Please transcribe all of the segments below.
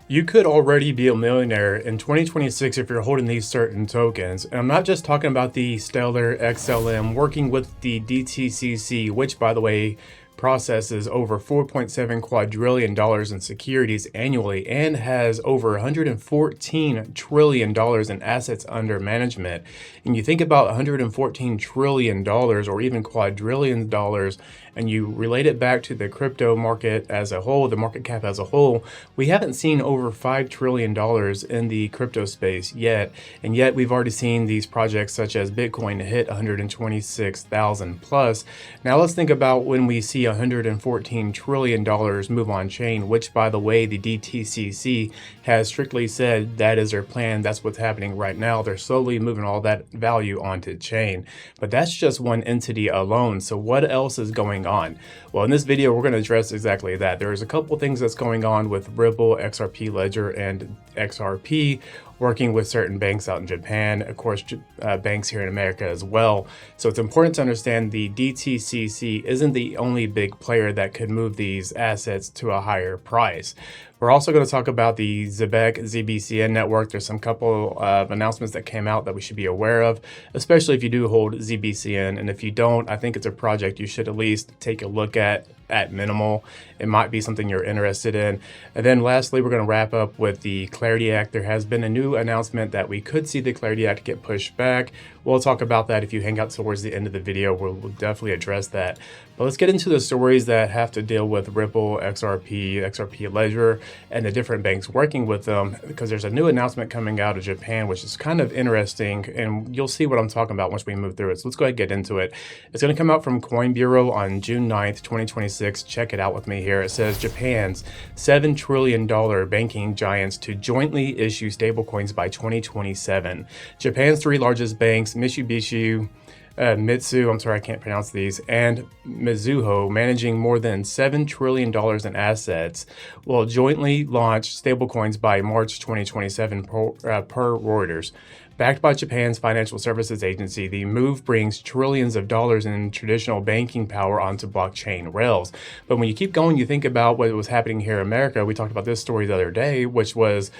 You could already be a millionaire in 2026 if you're holding these certain tokens. And I'm not just talking about the Stellar XLM working with the DTCC, which, by the way, processes over $4.7 quadrillion in securities annually and has over $114 trillion in assets under management. And you think about $114 trillion or even quadrillion dollars, and you relate it back to the crypto market as a whole, the market cap as a whole, we haven't seen over $5 trillion in the crypto space yet. And yet we've already seen these projects such as Bitcoin hit 126,000 plus. Now let's think about when we see $114 trillion move on chain, which, by the way, the DTCC has strictly said that is their plan. That's what's happening right now. They're slowly moving all that value onto chain. But that's just one entity alone. So what else is going on? Well, in this video, we're going to address exactly that. There's a couple things that's going on with Ripple, XRP Ledger, and XRP, working with certain banks out in Japan, of course, banks here in America as well. So it's important to understand the DTCC isn't the only big player that could move these assets to a higher price. We're also going to talk about the Zebec ZBCN network. There's some couple of announcements that came out that we should be aware of, especially if you do hold ZBCN. And if you don't, I think it's a project you should at least take a look at minimal. It might be something you're interested in. And then lastly, we're going to wrap up with the Clarity Act. There has been a new announcement that we could see the Clarity Act get pushed back. We'll talk about that if you hang out towards the end of the video. We'll definitely address that. But let's get into the stories that have to deal with Ripple, XRP Ledger, and the different banks working with them, because there's a new announcement coming out of Japan, which is kind of interesting, and you'll see what I'm talking about once we move through it. So let's go ahead and get into it. It's going to come out from Coin Bureau on June 9th, 2026. Check it out with me here. It says Japan's $7 trillion banking giants to jointly issue stablecoins by 2027. Japan's three largest banks, Mitsui, I can't pronounce these, and Mizuho, managing more than $7 trillion in assets, will jointly launch stablecoins by March 2027 per Reuters. Backed by Japan's financial services agency, the move brings trillions of dollars in traditional banking power onto blockchain rails. But when you keep going, you think about what was happening here in America. We talked about this story the other day, which was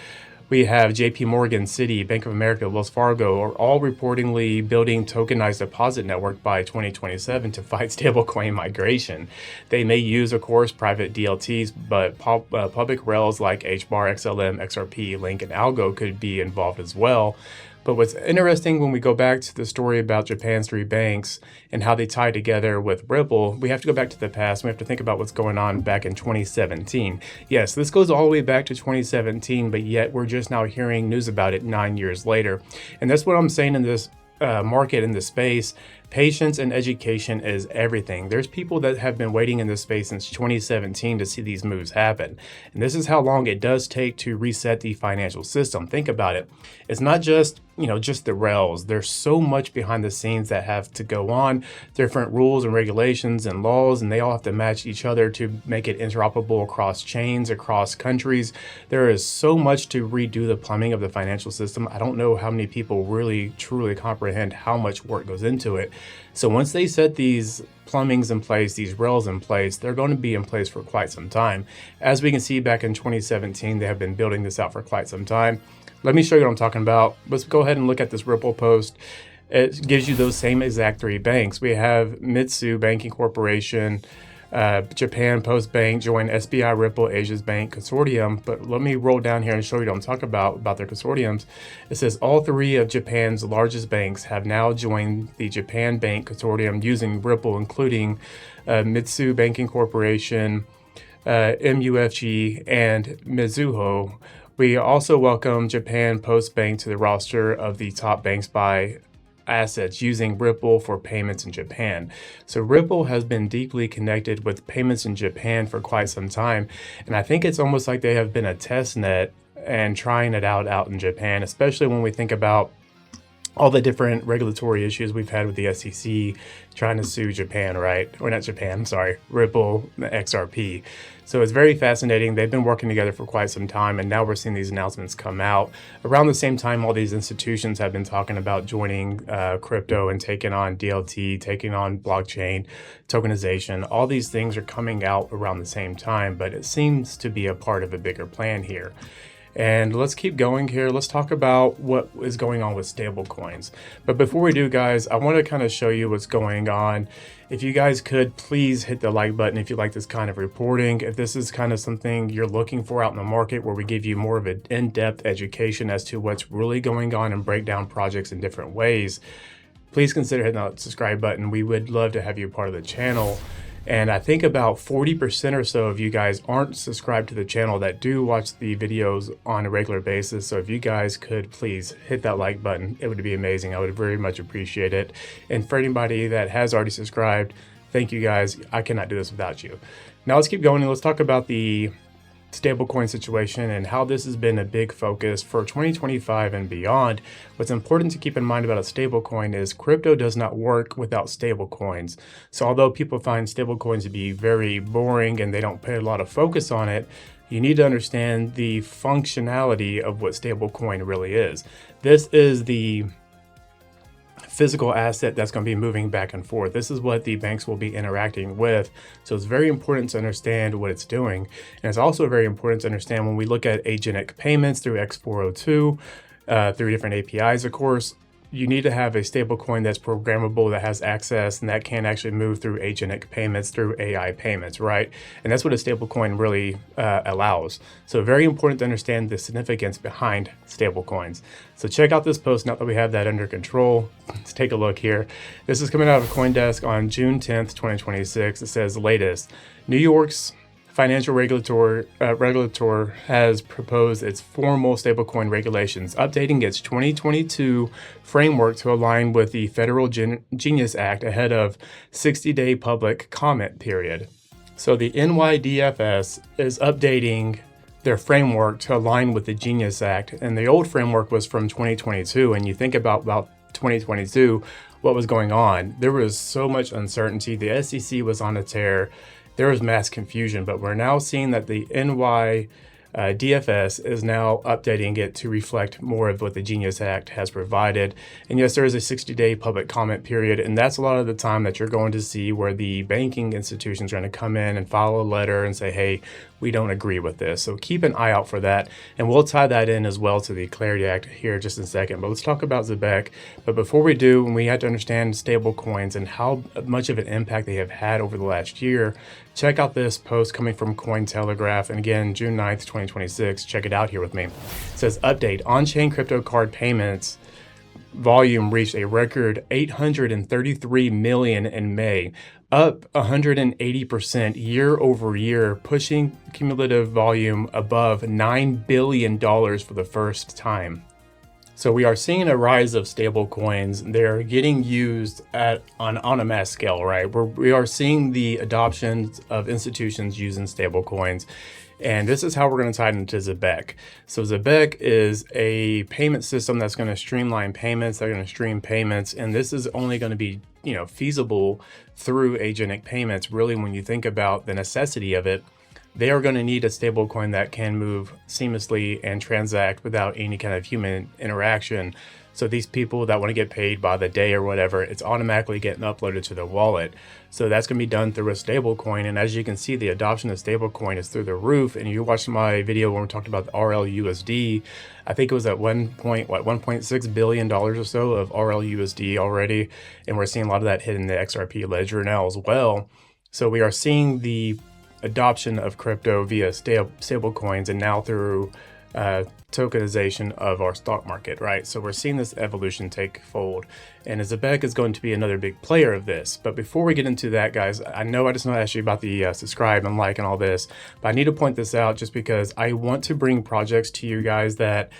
we have JPMorgan, Citi, Bank of America, Wells Fargo are all reportedly building tokenized deposit network by 2027 to fight stablecoin migration. They may use, of course, private DLTs, but public rails like HBAR, XLM, XRP, Link, and Algo could be involved as well. But what's interesting when we go back to the story about Japan's three banks and how they tie together with Ripple, we have to go back to the past. We have to think about what's going on back in 2017. Yes, this goes all the way back to 2017, but yet we're just now hearing news about it 9 years later. And that's what I'm saying in this market, in this space. Patience and education is everything. There's people that have been waiting in this space since 2017 to see these moves happen. And this is how long it does take to reset the financial system. Think about it. It's not just, just the rails. There's so much behind the scenes that have to go on, different rules and regulations and laws, and they all have to match each other to make it interoperable across chains, across countries. There is so much to redo the plumbing of the financial system. I don't know how many people really, truly comprehend how much work goes into it. So once they set these plumbings in place, these rails in place, they're going to be in place for quite some time. As we can see back in 2017, they have been building this out for quite some time. Let me show you what I'm talking about. Let's go ahead and look at this Ripple post. It gives you those same exact three banks. We have Mitsui Banking Corporation, Japan Post Bank joined SBI Ripple Asia's Bank Consortium. But let me roll down here and show you what I'm talking about their consortiums. It says all three of Japan's largest banks have now joined the Japan Bank Consortium using Ripple, including Mitsui Banking Corporation, MUFG, and Mizuho. We also welcome Japan Post Bank to the roster of the top banks by assets using Ripple for payments in Japan. So Ripple has been deeply connected with payments in Japan for quite some time. And I think it's almost like they have been a test net and trying it out in Japan, especially when we think about all the different regulatory issues we've had with the SEC trying to sue Japan, right? Or not Japan, I'm sorry, Ripple, XRP. So it's very fascinating. They've been working together for quite some time, and now we're seeing these announcements come out. Around the same time, all these institutions have been talking about joining crypto and taking on DLT, taking on blockchain, tokenization. All these things are coming out around the same time, but it seems to be a part of a bigger plan here. And let's keep going here. Let's talk about what is going on with stablecoins. But before we do, guys, I want to kind of show you what's going on. If you guys could please hit the like button if you like this kind of reporting. If this is kind of something you're looking for out in the market, where we give you more of an in-depth education as to what's really going on and break down projects in different ways, please consider hitting that subscribe button. We would love to have you part of the channel. And I think about 40% or so of you guys aren't subscribed to the channel that do watch the videos on a regular basis. So if you guys could please hit that like button, it would be amazing. I would very much appreciate it. And for anybody that has already subscribed, thank you guys. I cannot do this without you. Now let's keep going and let's talk about the stablecoin situation and how this has been a big focus for 2025 and beyond. What's important to keep in mind about a stablecoin is crypto does not work without stablecoins. So although people find stablecoins to be very boring and they don't put a lot of focus on it, you need to understand the functionality of what stablecoin really is. This is the physical asset that's going to be moving back and forth. This is what the banks will be interacting with. So it's very important to understand what it's doing. And it's also very important to understand when we look at agentic payments through X402, through different APIs, of course, you need to have a stablecoin that's programmable, that has access, and that can actually move through agentic payments, through AI payments, right? And that's what a stablecoin really allows. So very important to understand the significance behind stablecoins. So check out this post now that we have that under control. Let's take a look here. This is coming out of CoinDesk on June 10th, 2026. It says latest, New York's financial regulator has proposed its formal stablecoin regulations, updating its 2022 framework to align with the Federal Genius Act ahead of 60-day public comment period. So the NYDFS is updating their framework to align with the Genius Act, and the old framework was from 2022. And you think about 2022, what was going on? There was so much uncertainty. The SEC was on a tear. There was mass confusion, but we're now seeing that the DFS is now updating it to reflect more of what the Genius Act has provided. And yes, there is a 60-day public comment period, and that's a lot of the time that you're going to see where the banking institutions are going to come in and file a letter and say, hey, we don't agree with this. So keep an eye out for that, and we'll tie that in as well to the Clarity Act here just in a second. But let's talk about Zebec. But before we do, we have to understand stable coins and how much of an impact they have had over the last year. Check out this post coming from Cointelegraph, and again, June 9th, 2026. Check it out here with me. It says, update, on-chain crypto card payments volume reached a record 833 million in May, up 180% year over year, pushing cumulative volume above $9 billion for the first time. So we are seeing a rise of stable coins. They're getting used on a mass scale, right? We are seeing the adoption of institutions using stable coins. And this is how we're going to tie it into Zebec. So Zebec is a payment system that's going to streamline payments. They're going to stream payments. And this is only going to be, feasible through agentic payments. Really, when you think about the necessity of it, they are going to need a stable coin that can move seamlessly and transact without any kind of human interaction. So these people that want to get paid by the day or whatever, it's automatically getting uploaded to their wallet. So that's going to be done through a stable coin. And as you can see, the adoption of stable coin is through the roof. And you watched my video when we talked about the RLUSD. I think it was at $1.6 billion or so of RLUSD already. And we're seeing a lot of that hit in the XRP ledger now as well. So we are seeing the adoption of crypto via stable coins, and now through tokenization of our stock market, right? So we're seeing this evolution take fold, and Zebec is going to be another big player of this. But before we get into that, guys, I know I just want to ask you about the subscribe and like and all this, but I need to point this out just because I want to bring projects to you guys that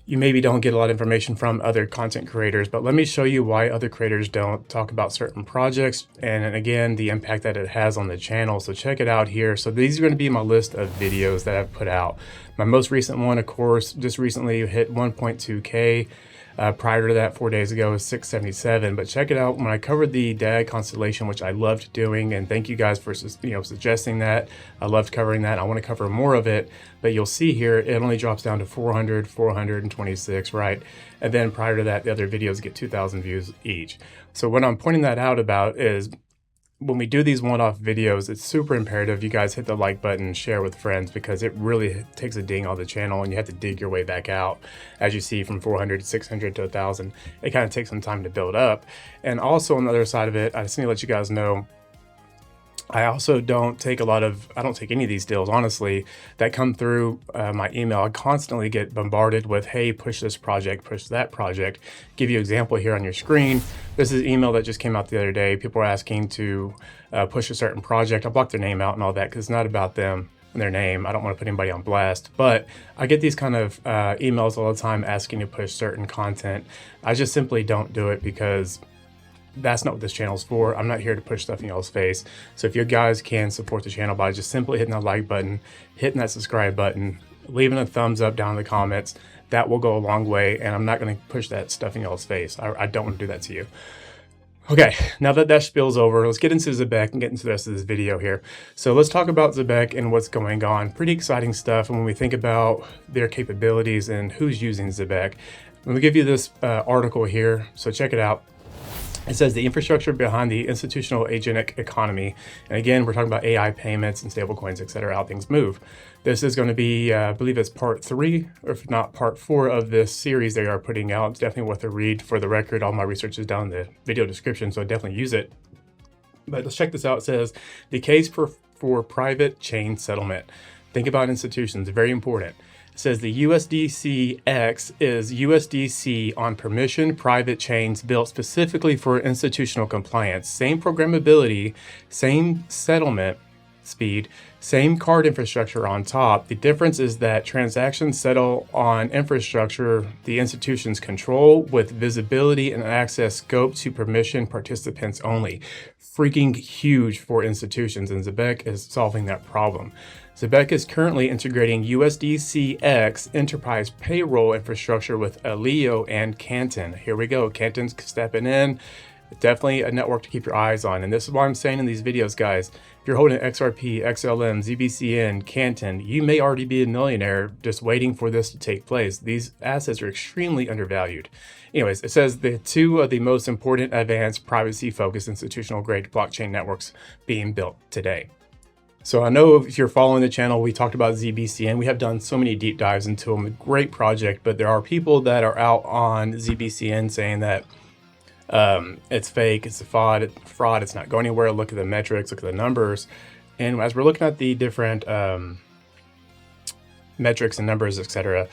you maybe don't get a lot of information from other content creators, but let me show you why other creators don't talk about certain projects, and again, the impact that it has on the channel. So check it out here. So these are going to be my list of videos that I've put out. My most recent one, of course, just recently hit 1.2K. Prior to that, 4 days ago, was 677. But check it out when I covered the DAG constellation, which I loved doing, and thank you guys for suggesting that. I loved covering that. I want to cover more of it, but you'll see here it only drops down to 400, 426, right? And then prior to that, the other videos get 2,000 views each. So what I'm pointing that out about is when we do these one-off videos, it's super imperative you guys hit the like button, share with friends, because it really takes a ding on the channel and you have to dig your way back out. As you see, from 400 to 600 to 1,000, it kind of takes some time to build up. And also on the other side of it, I just need to let you guys know, I also don't take any of these deals, honestly, that come through my email. I constantly get bombarded with, hey, push this project, push that project. Give you an example here on your screen. This is an email that just came out the other day. People are asking to push a certain project. I blocked their name out and all that because it's not about them and their name. I don't want to put anybody on blast, but I get these kind of emails all the time asking to push certain content. I just simply don't do it because that's not what this channel is for. I'm not here to push stuff in y'all's face. So if you guys can support the channel by just simply hitting that like button, hitting that subscribe button, leaving a thumbs up down in the comments, that will go a long way. And I'm not going to push that stuff in y'all's face. I don't want to do that to you. Okay, now that spill's over, let's get into Zebec and get into the rest of this video here. So let's talk about Zebec and what's going on. Pretty exciting stuff. And when we think about their capabilities and who's using Zebec, let me give you this article here. So check it out. It says the infrastructure behind the institutional agentic economy. And again, we're talking about AI payments and stablecoins, et cetera, how things move. This is going to be, I believe it's part 3, or if not part 4 of this series they are putting out. It's definitely worth a read. For the record, all my research is down in the video description, so definitely use it. But let's check this out. It says the case for private chain settlement. Think about institutions, very important. It says the USDCX is USDC on permission private chains built specifically for institutional compliance. Same programmability, same settlement speed, same card infrastructure on top. The difference is that transactions settle on infrastructure the institutions control with visibility and access scope to permission participants only. Freaking huge for institutions, and Zebec is solving that problem. Zebec is currently integrating USDCX enterprise payroll infrastructure with Aleo and Canton. Here we go, Canton's stepping in. Definitely a network to keep your eyes on. And this is why I'm saying in these videos, guys, if you're holding XRP, XLM, ZBCN, Canton, you may already be a millionaire just waiting for this to take place. These assets are extremely undervalued. Anyways, it says the 2 of the most important advanced privacy-focused institutional grade blockchain networks being built today. So I know if you're following the channel, we talked about ZBCN. We have done so many deep dives into them. A great project, but there are people that are out on ZBCN saying that it's fake, it's a fraud, it's not going anywhere. Look at the metrics, look at the numbers. And as we're looking at the different metrics and numbers, etc.,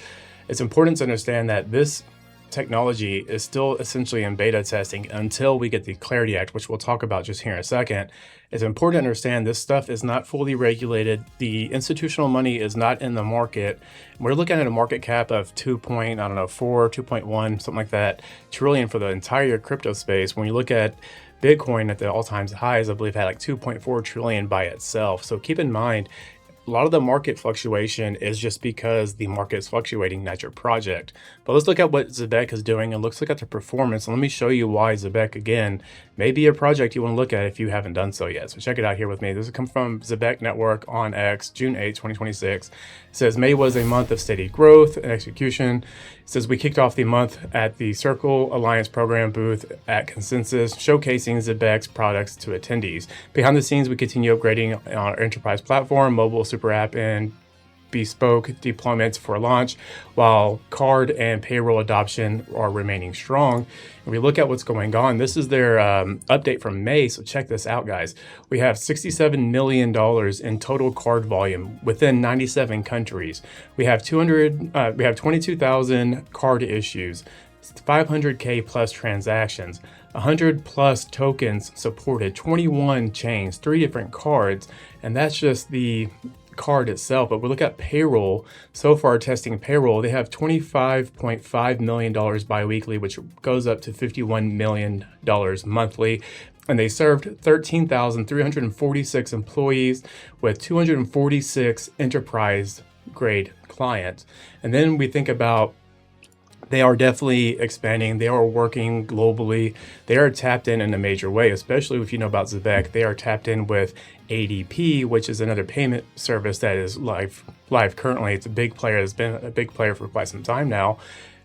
it's important to understand that this technology is still essentially in beta testing until we get the Clarity Act, which we'll talk about just here in a second. It's important to understand this stuff is not fully regulated. The institutional money is not in the market. We're looking at a market cap of 2.1 something like that, trillion for the entire crypto space. When you look at Bitcoin at the all-time highs, I believe had like 2.4 trillion by itself. So keep in mind, a lot of the market fluctuation is just because the market is fluctuating, not your project. But let's look at what Zebec is doing and let's look at the performance. And let me show you why Zebec, again, may be a project you want to look at if you haven't done so yet. So check it out here with me. This comes from Zebec Network on X, June 8, 2026. It says May was a month of steady growth and execution. It says we kicked off the month at the Circle Alliance program booth at Consensus, showcasing Zebec's products to attendees. Behind the scenes, we continue upgrading our enterprise platform, mobile super app, and bespoke deployments for launch, while card and payroll adoption are remaining strong. And we look at what's going on. This is their update from May, so check this out, guys. We have $67 million in total card volume within 97 countries. We have 22,000 card issues, 500K plus transactions, 100 plus tokens supported, 21 chains, 3 different cards, and that's just the card itself. But we look at payroll. So far, testing payroll, they have $25.5 million biweekly, which goes up to $51 million monthly. And they served 13,346 employees with 246 enterprise grade clients. And then we think about they are definitely expanding. They are working globally. They are tapped in a major way, especially if you know about Zebec. They are tapped in with ADP, which is another payment service that is live currently. It's a big player. It's been a big player for quite some time now.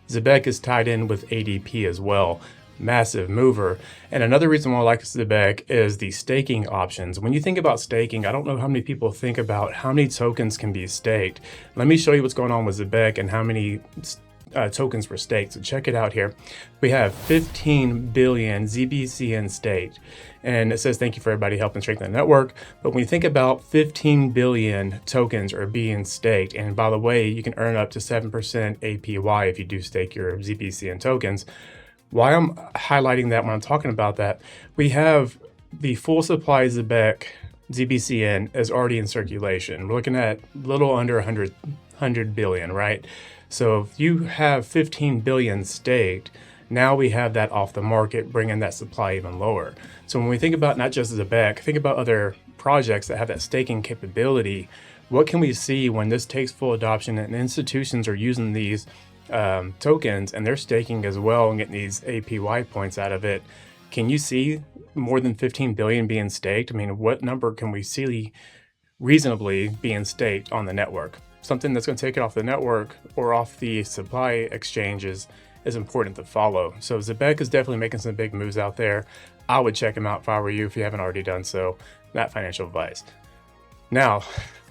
Zebec is tied in with ADP as well. massive mover. And another reason why I like Zebec is the staking options. When you think about staking, I don't know how many people think about how many tokens can be staked. Let me show you what's going on with Zebec and how many tokens were staked. So check it out here. We have 15 billion ZBCN staked. And it says, thank you for everybody helping strengthen the network. But when you think about 15 billion tokens are being staked, and by the way, you can earn up to 7% APY if you do stake your ZBCN tokens. Why I'm highlighting that when I'm talking about that, we have the full supply Zebec ZBCN is already in circulation. We're looking at a little under 100 billion, right? So if you have 15 billion staked, now we have that off the market, bringing that supply even lower. So when we think about not just Zebec, think about other projects that have that staking capability. What can we see when this takes full adoption and institutions are using these tokens and they're staking as well and getting these APY points out of it? Can you see more than 15 billion being staked? I mean, what number can we see reasonably being staked on the network? Something that's going to take it off the network or off the supply exchanges is important to follow. So Zebec is definitely making some big moves out there. I would check them out if I were you, if you haven't already done so. Not financial advice. Now,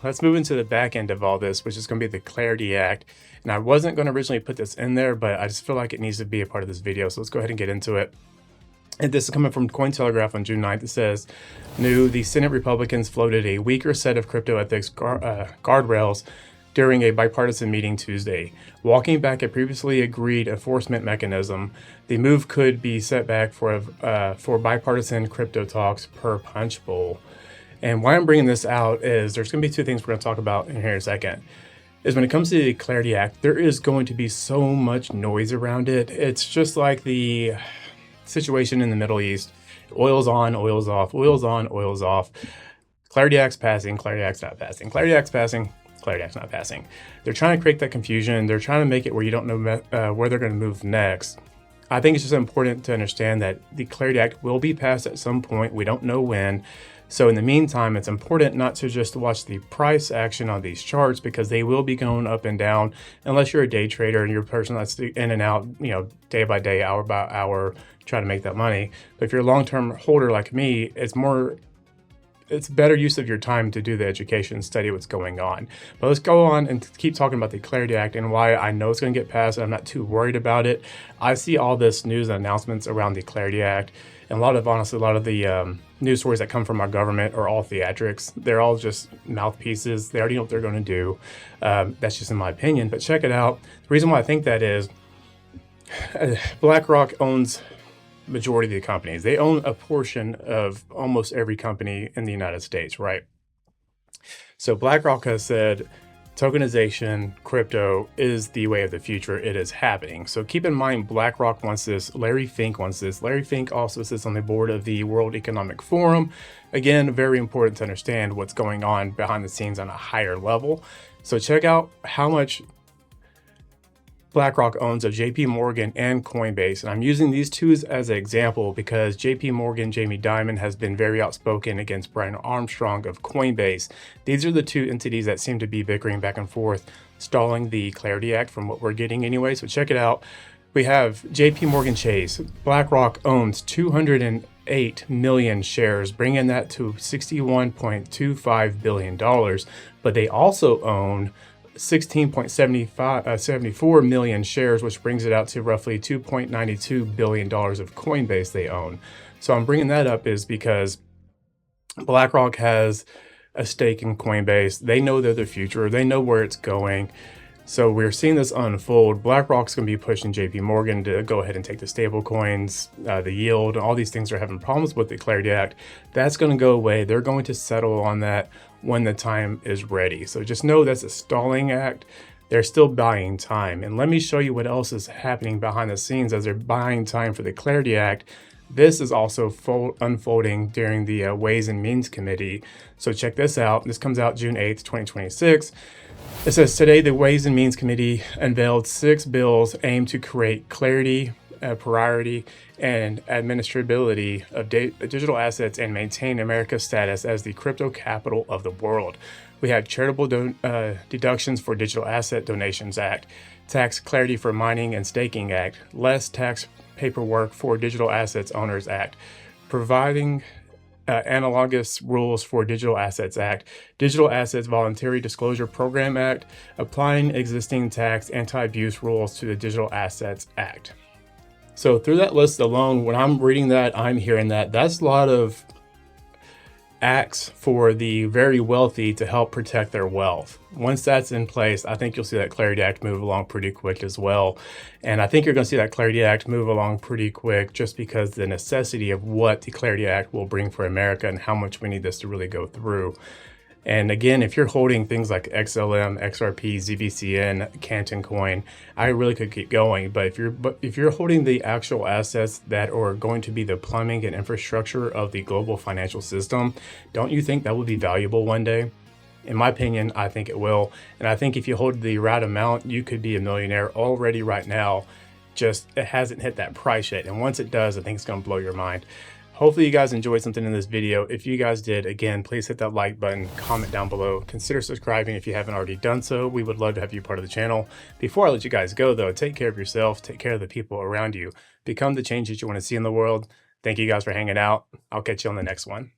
let's move into the back end of all this, which is going to be the Clarity Act. And I wasn't going to originally put this in there, but I just feel like it needs to be a part of this video. So let's go ahead and get into it. And this is coming from Cointelegraph on June 9th. It says, the Senate Republicans floated a weaker set of crypto ethics guardrails during a bipartisan meeting Tuesday. Walking back a previously agreed enforcement mechanism, the move could be set back for bipartisan crypto talks per Punch Bowl. And why I'm bringing this out is there's going to be two things we're going to talk about in here in a second. Is when it comes to the Clarity Act, there is going to be so much noise around it. It's just like the situation in the Middle East. Oil's on, oil's off, oil's on, oil's off. Clarity Act's passing, Clarity Act's not passing. Clarity Act's passing, Clarity Act's not passing. They're trying to create that confusion. They're trying to make it where you don't know where they're going to move next. I think it's just important to understand that the Clarity Act will be passed at some point. We don't know when. So in the meantime, it's important not to just watch the price action on these charts, because they will be going up and down unless you're a day trader and you're a person that's in and out, day by day, hour by hour, trying to make that money. But if you're a long-term holder like me, it's better use of your time to do the education, study what's going on. But let's go on and keep talking about the Clarity Act and why I know it's going to get passed and I'm not too worried about it. I see all this news and announcements around the Clarity Act, and a lot of the news stories that come from our government are all theatrics. They're all just mouthpieces. They already know what they're going to do. That's just in my opinion, but check it out. The reason why I think that is BlackRock owns majority of the companies. They own a portion of almost every company in the United States, right? So BlackRock has said tokenization, crypto is the way of the future. It is happening. So keep in mind, BlackRock wants this. Larry Fink wants this. Larry Fink also sits on the board of the World Economic Forum. Again, very important to understand what's going on behind the scenes on a higher level. So check out how much BlackRock owns of JPMorgan and Coinbase. And I'm using these two as an example because JPMorgan, Jamie Dimon, has been very outspoken against Brian Armstrong of Coinbase. These are the two entities that seem to be bickering back and forth, stalling the Clarity Act from what we're getting anyway. So check it out. We have JPMorgan Chase. BlackRock owns 208 million shares, bringing that to $61.25 billion. But they also own 16.74 million shares, which brings it out to roughly $2.92 billion of Coinbase they own. So I'm bringing that up is because BlackRock has a stake in Coinbase. They know they're the future. They know where it's going. So we're seeing this unfold. BlackRock's going to be pushing JPMorgan to go ahead and take the stablecoins, the yield, and all these things are having problems with the Clarity Act. That's going to go away. They're going to settle on that when the time is ready. So just know that's a stalling act. They're still buying time. And let me show you what else is happening behind the scenes as they're buying time for the Clarity Act. This is also unfolding during the Ways and Means Committee. So check this out. This comes out June 8th, 2026. It says, today the Ways and Means Committee unveiled 6 bills aimed to create clarity, priority, and administrability of digital assets and maintain America's status as the crypto capital of the world. We have Charitable Deductions for Digital Asset Donations Act, Tax Clarity for Mining and Staking Act, Less Tax Paperwork for Digital Assets Owners Act, Providing Analogous Rules for Digital Assets Act, Digital Assets Voluntary Disclosure Program Act, Applying Existing Tax Anti-Abuse Rules to the Digital Assets Act. So through that list alone, when I'm reading that, I'm hearing that that's a lot of acts for the very wealthy to help protect their wealth. Once that's in place, I think you'll see that Clarity Act move along pretty quick as well. And I think you're going to see that Clarity Act move along pretty quick just because the necessity of what the Clarity Act will bring for America and how much we need this to really go through. And again, if you're holding things like XLM, XRP, ZBCN, Canton Coin, I really could keep going. But if you're holding the actual assets that are going to be the plumbing and infrastructure of the global financial system, don't you think that would be valuable one day? In my opinion, I think it will. And I think if you hold the right amount, you could be a millionaire already right now. Just it hasn't hit that price yet. And once it does, I think it's going to blow your mind. Hopefully you guys enjoyed something in this video. If you guys did, again, please hit that like button, comment down below, consider subscribing if you haven't already done so. We would love to have you part of the channel. Before I let you guys go though, take care of yourself, take care of the people around you, become the change that you want to see in the world. Thank you guys for hanging out. I'll catch you on the next one.